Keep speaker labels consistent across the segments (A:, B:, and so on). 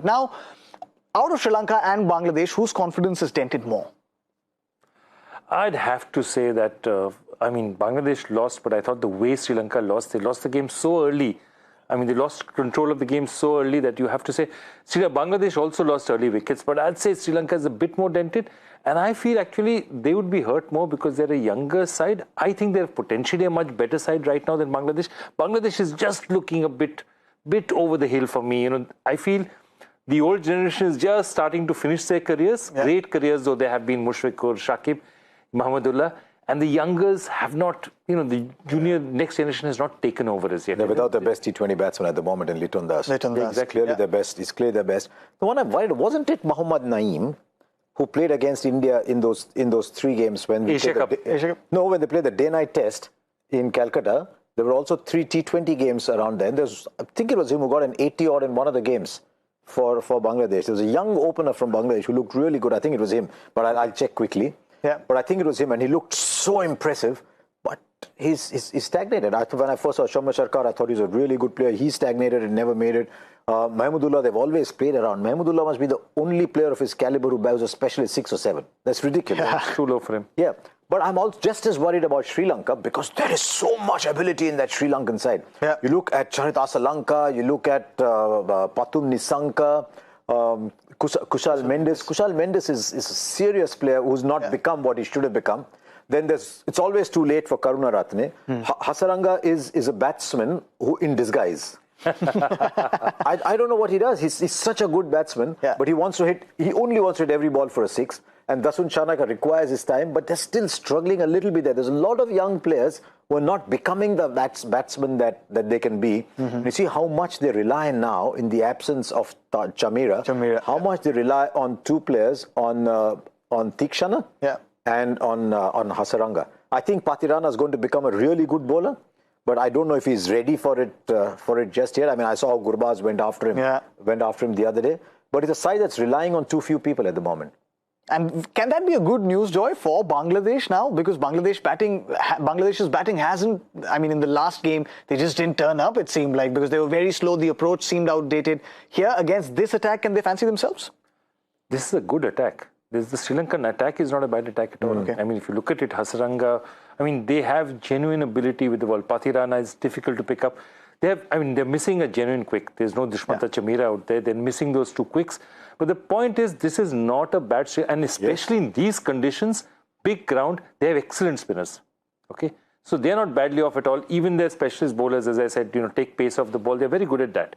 A: Now, out of Sri Lanka and Bangladesh, whose confidence is dented more?
B: I'd have to say that, Bangladesh lost, but I thought the way Sri Lanka lost, they lost the game so early. They lost control of the game so early that you have to say, Bangladesh also lost early wickets, but I'd say Sri Lanka is a bit more dented. And I feel actually they would be hurt more because they're a younger side. I think they're potentially a much better side right now than Bangladesh. Bangladesh is just looking a bit over the hill for me. I feel the old generation is just starting to finish their careers. Yeah. Great careers though they have been, Mushfiqur, Shakib, Mahmudullah. And the youngers have not, the junior next generation has not taken over as yet.
C: They're without the best T20 batsman at the moment in Litton Das.
A: Exactly.
C: Clearly the best. He's clearly the best. The one I'm worried, wasn't it Mohammad Naeem who played against India in those 3 games when
B: Asia Cup.
C: When they played the day-night test in Calcutta? There were also 3 T20 games around then. I think it was him who got an 80-odd in one of the games for Bangladesh. There was a young opener from Bangladesh who looked really good. I think it was him, but I'll check quickly.
A: Yeah.
C: But I think it was him, and he looked so impressive. But he's stagnated. When I first saw Shamma Sharkar, I thought he was a really good player. He stagnated and never made it. Mahmudullah, they've always played around. Mahmudullah must be the only player of his caliber who was especially 6 or 7. That's ridiculous.
A: Yeah.
B: Too low for him.
C: Yeah. But I'm also just as worried about Sri Lanka because there is so much ability in that Sri Lankan side.
A: Yeah.
C: You look at Charit Asalanka, you look at Pathum Nisanka, Kushal Mendes. Kushal Mendes is a serious player who's not become what he should have become. Then it's always too late for Karuna Ratne. Hasaranga is a batsman who in disguise. I don't know what he does. He's such a good batsman, but he only wants to hit every ball for a 6. And Dasun Chanaka requires his time, but they're still struggling a little bit there. There's a lot of young players who are not becoming the batsmen that they can be. You see how much they rely now in the absence of Chamira. How much they rely on 2 players, on Tikshana and on Hasaranga. I think Patirana is going to become a really good bowler, but I don't know if he's ready for it just yet. I saw how Gurbaz went after him the other day. But it's a side that's relying on too few people at the moment.
A: And can that be a good news, Joy, for Bangladesh now? Because Bangladesh's batting hasn't, in the last game, they just didn't turn up, it seemed like, because they were very slow. The approach seemed outdated. Here, against this attack, can they fancy themselves?
B: This is a good attack. The Sri Lankan attack is not a bad attack at all.
A: Okay.
B: If you look at it, Hasaranga, they have genuine ability with the ball. Pathirana is difficult to pick up. They're missing a genuine quick. There's no Dushmanta Chamira out there. They're missing those 2 quicks. But the point is, this is not a bad shot. And especially in these conditions, big ground, they have excellent spinners. Okay? So they're not badly off at all. Even their specialist bowlers, as I said, take pace off the ball. They're very good at that.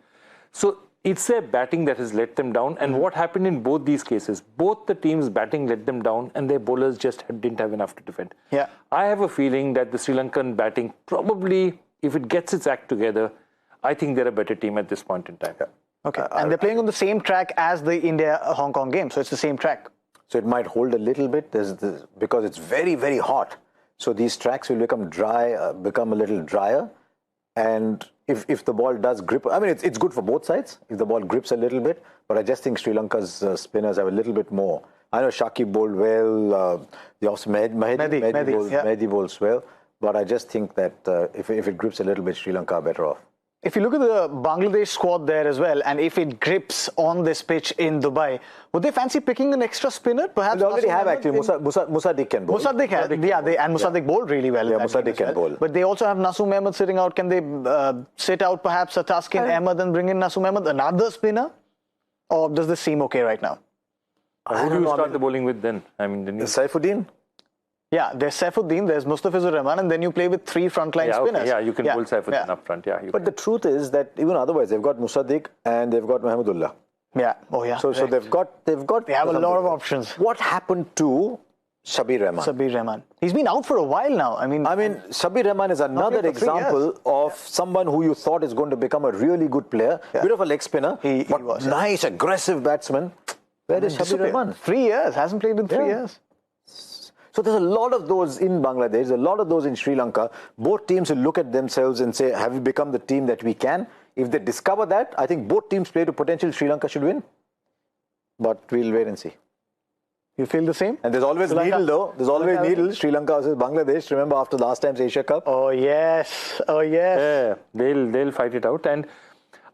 B: So it's their batting that has let them down. And what happened in both these cases? Both the teams' batting let them down and their bowlers just didn't have enough to defend.
A: Yeah.
B: I have a feeling that the Sri Lankan batting probably, if it gets its act together, I think they're a better team at this point in time.
C: Yeah.
A: Okay, and they're playing on the same track as the India-Hong Kong game, so it's the same track.
C: So it might hold a little bit because it's very, very hot. So these tracks will become a little drier. And if the ball does grip, it's good for both sides if the ball grips a little bit. But I just think Sri Lanka's spinners have a little bit more. I know Shakib bowled well, Mehdi bowls well. But I just think that if it grips a little bit, Sri Lanka are better off.
A: If you look at the Bangladesh squad there as well, and if it grips on this pitch in Dubai, would they fancy picking an extra spinner? Perhaps
C: they already have actually. Musaddiq can bowl.
A: Musaddiq bowled really well.
C: Yeah, Musaddiq can bowl.
A: But they also have Naseem Ahmed sitting out. Can they sit out perhaps a Taskin Ahmed and bring in Naseem Ahmed, another spinner? Or does this seem okay right now?
B: Who do you start the bowling with then?
C: Saifuddin?
A: Yeah, there's Saifuddin, there's Mustafizur Rahman, and then you play with 3 frontline spinners.
B: Yeah, you can bowl Saifuddin up front.
C: But the truth is that even otherwise, they've got Musaddiq and they've got Mahmudullah.
A: Yeah. Oh, yeah.
C: So they've got. They
A: have a lot of options.
C: What happened to Shabir Rahman?
A: He's been out for a while now.
C: Shabir Rahman is another example of someone who you thought is going to become a really good player. Bit of a leg spinner, he was nice, aggressive batsman. Where is Shabir Rahman?
A: 3 years. Hasn't played in 3 years.
C: So there's a lot of those in Bangladesh, there's a lot of those in Sri Lanka. Both teams will look at themselves and say, have we become the team that we can? If they discover that, I think both teams play to potential. Sri Lanka should win. But we'll wait and see.
A: You feel the same?
C: And there's always needle though. There's always needle. Sri Lanka versus Bangladesh. Remember after last time's Asia Cup?
A: Oh yes.
B: Yeah, they'll fight it out. And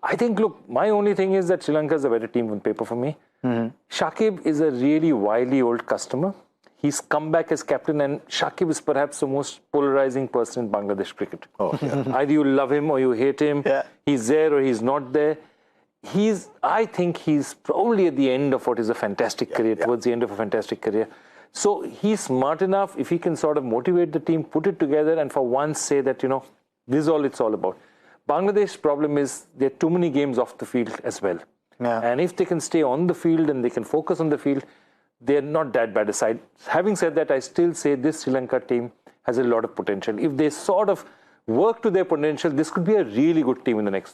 B: I think, look, my only thing is that Sri Lanka is a better team on paper for me. Shakib is a really wily old customer. He's come back as captain, and Shakib is perhaps the most polarizing person in Bangladesh cricket. Either you love him or you hate him. He's there or he's not there. I think he's probably at the end of what is a fantastic career, towards the end of a fantastic career. So he's smart enough, if he can sort of motivate the team, put it together, and for once say that, this is all it's all about. Bangladesh's problem is there are too many games off the field as well. And if they can stay on the field and they can focus on the field, they're not that bad a side. Having said that, I still say this Sri Lanka team has a lot of potential. If they sort of work to their potential, this could be a really good team in the next